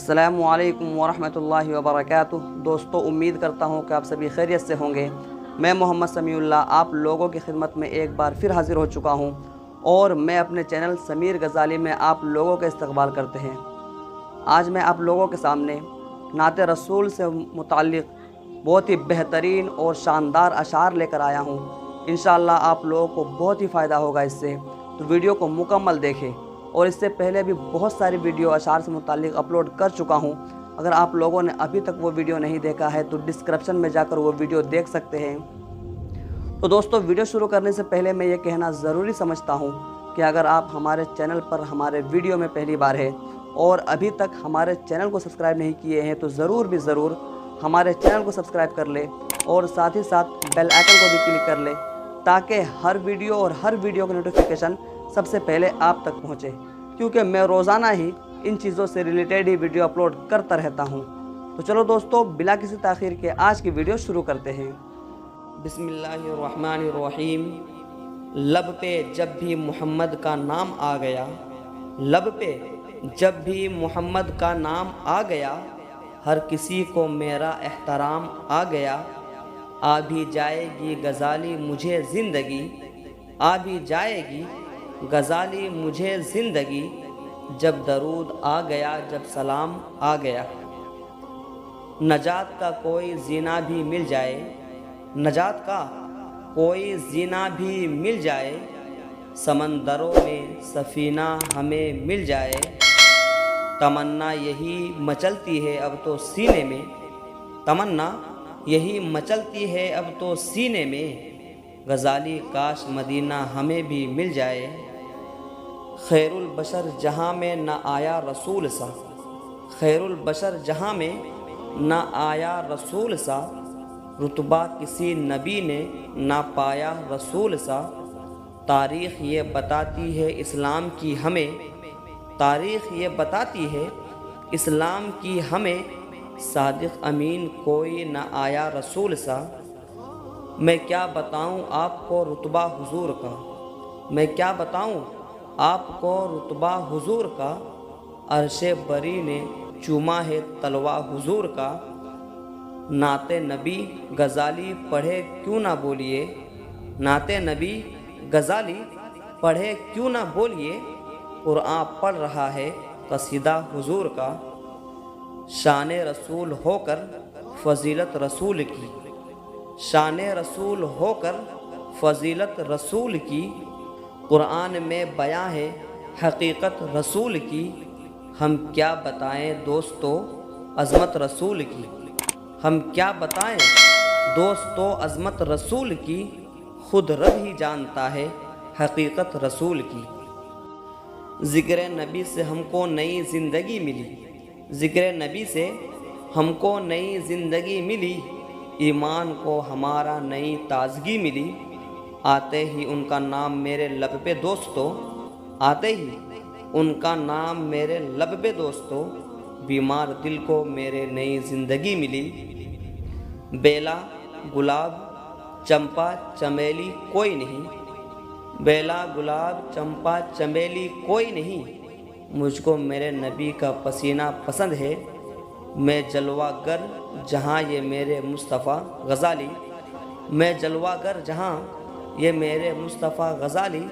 السلام علیکم ورحمۃ اللہ وبرکاتہ۔ دوستو، امید کرتا ہوں کہ آپ سبھی خیریت سے ہوں گے۔ میں محمد سمیع اللہ آپ لوگوں کی خدمت میں ایک بار پھر حاضر ہو چکا ہوں اور میں اپنے چینل سمیر غزالی میں آپ لوگوں کا استقبال کرتے ہیں۔ آج میں آپ لوگوں کے سامنے نعت رسول سے متعلق بہت ہی بہترین اور شاندار اشعار لے کر آیا ہوں۔ انشاءاللہ آپ لوگوں کو بہت ہی فائدہ ہوگا اس سے، تو ویڈیو کو مکمل دیکھیں۔ اور اس سے پہلے بھی بہت ساری ویڈیو اشعار سے متعلق اپلوڈ کر چکا ہوں۔ اگر آپ لوگوں نے ابھی تک وہ ویڈیو نہیں دیکھا ہے تو ڈسکرپشن میں جا کر وہ ویڈیو دیکھ سکتے ہیں۔ تو دوستو، ویڈیو شروع کرنے سے پہلے میں یہ کہنا ضروری سمجھتا ہوں کہ اگر آپ ہمارے چینل پر ہمارے ویڈیو میں پہلی بار ہے اور ابھی تک ہمارے چینل کو سبسکرائب نہیں کیے ہیں تو ضرور ہمارے چینل کو سبسکرائب کر لیں اور ساتھ ہی ساتھ بیل آئکن کو بھی کلک کر لیں تاکہ ہر ویڈیو کا نوٹیفیکیشن سب سے پہلے آپ تک پہنچے، کیونکہ میں روزانہ ہی ان چیزوں سے ریلیٹڈ ہی ویڈیو اپلوڈ کرتا رہتا ہوں۔ تو چلو دوستو، بلا کسی تاخیر کے آج کی ویڈیو شروع کرتے ہیں۔ بسم اللہ الرحمن الرحیم۔ لب پہ جب بھی محمد کا نام آ گیا، لب پہ جب بھی محمد کا نام آ گیا، ہر کسی کو میرا احترام آ گیا۔ آ بھی جائے گی غزالی مجھے زندگی، آ بھی جائے گی غزالی مجھے زندگی، جب درود آ گیا، جب سلام آ گیا۔ نجات کا کوئی زینہ بھی مل جائے، نجات کا کوئی زینہ بھی مل جائے، سمندروں میں سفینہ ہمیں مل جائے۔ تمنا یہی مچلتی ہے اب تو سینے میں، تمنا یہی مچلتی ہے اب تو سینے میں، غزالی کاش مدینہ ہمیں بھی مل جائے۔ خیر البشر جہاں میں نہ آیا رسول سا، خیر البشر جہاں میں نہ آیا رسول سا، رتبہ کسی نبی نے نہ پایا رسول سا۔ تاریخ یہ بتاتی ہے اسلام کی ہمیں، تاریخ یہ بتاتی ہے اسلام کی ہمیں، صادق امین کوئی نہ آیا رسول سا۔ میں کیا بتاؤں آپ کو رتبہ حضور کا، میں کیا بتاؤں آپ کو رتبہ حضور کا، عرش بری نے چوما ہے تلوہ حضور کا۔ نعت نبی غزالی پڑھے کیوں نہ بولیے، نعت نبی غزالی پڑھے کیوں نہ بولیے، قرآن پڑھ رہا ہے قصیدہ حضور کا۔ شان رسول ہو کر فضیلت رسول کی، شان رسول ہو کر فضیلت رسول کی، قرآن میں بیان ہے حقیقت رسول کی۔ ہم کیا بتائیں دوستو عظمت رسول کی، ہم کیا بتائیں دوستو عظمت رسول کی، خود رب ہی جانتا ہے حقیقت رسول کی۔ ذکر نبی سے ہم کو نئی زندگی ملی، ذکر نبی سے ہم کو نئی زندگی ملی، ایمان کو ہمارا نئی تازگی ملی۔ آتے ہی ان کا نام میرے لب پہ دوستو، آتے ہی ان کا نام میرے لب پہ دوستو، بیمار دل کو میرے نئی زندگی ملی۔ بیلا گلاب چمپا چمیلی کوئی نہیں، بیلا گلاب چمپا چمیلی کوئی نہیں، مجھ کو میرے نبی کا پسینہ پسند ہے، میں جلوہ گر جہاں یہ میرے مصطفیٰ غزالی، میں جلوہ گر جہاں یہ میرے مصطفیٰ غزالی،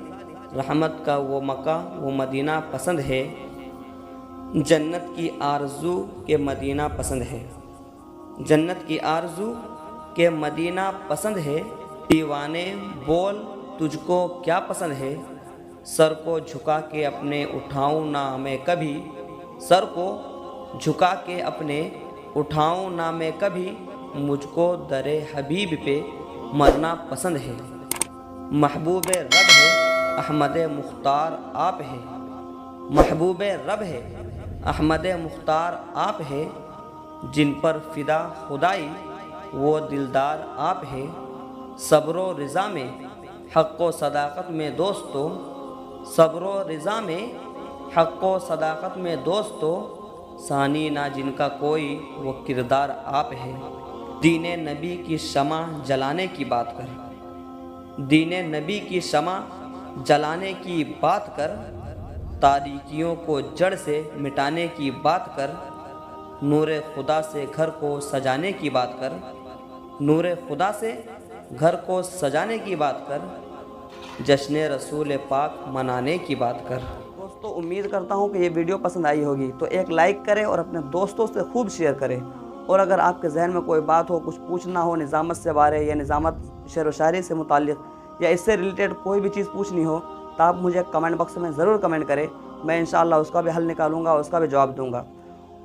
رحمت کا وہ مکہ وہ مدینہ پسند ہے، جنت کی آرزو کے مدینہ پسند ہے، جنت کی آرزو کے مدینہ پسند ہے۔ دیوانے بول تجھ کو کیا پسند ہے، سر کو جھکا کے اپنے اٹھاؤں نہ میں کبھی، سر کو جھکا کے اپنے اٹھاؤں نہ میں کبھی، مجھ کو در حبیب پہ مرنا پسند ہے۔ محبوب رب ہے احمد مختار آپ ہے، محبوب رب ہے احمد مختار آپ ہے، جن پر فدا خدائی وہ دلدار آپ ہے۔ صبر و رضا میں حق و صداقت میں دوستو، صبر و رضا میں حق و صداقت میں دوستو، ثانی نہ جن کا کوئی وہ کردار آپ ہے۔ دین نبی کی شمع جلانے کی بات کر، دین نبی کی شمع جلانے کی بات کر، تاریکیوں کو جڑ سے مٹانے کی بات کر، نور خدا سے گھر کو سجانے کی بات کر، نور خدا سے گھر کو سجانے کی بات کر، جشن رسول پاک منانے کی بات کر۔ دوستو امید کرتا ہوں کہ یہ ویڈیو پسند آئی ہوگی، تو ایک لائک کریں اور اپنے دوستوں سے خوب شیئر کریں۔ اور اگر آپ کے ذہن میں کوئی بات ہو، کچھ پوچھنا ہو نظامت سے بارے یا نظامت شعر و شاعری سے متعلق یا اس سے ریلیٹڈ کوئی بھی چیز پوچھنی ہو تو آپ مجھے کمنٹ باکس میں ضرور کمنٹ کریں، میں انشاءاللہ اس کا بھی حل نکالوں گا اور اس کا بھی جواب دوں گا۔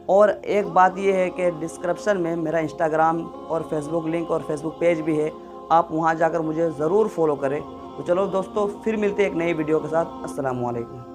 اور ایک بات یہ ہے کہ ڈسکرپشن میں میرا انسٹاگرام اور فیس بک لنک اور فیس بک پیج بھی ہے، آپ وہاں جا کر مجھے ضرور فالو کریں۔ تو چلو دوستو، پھر ملتے ہیں ایک نئی ویڈیو کے ساتھ۔ السلام علیکم۔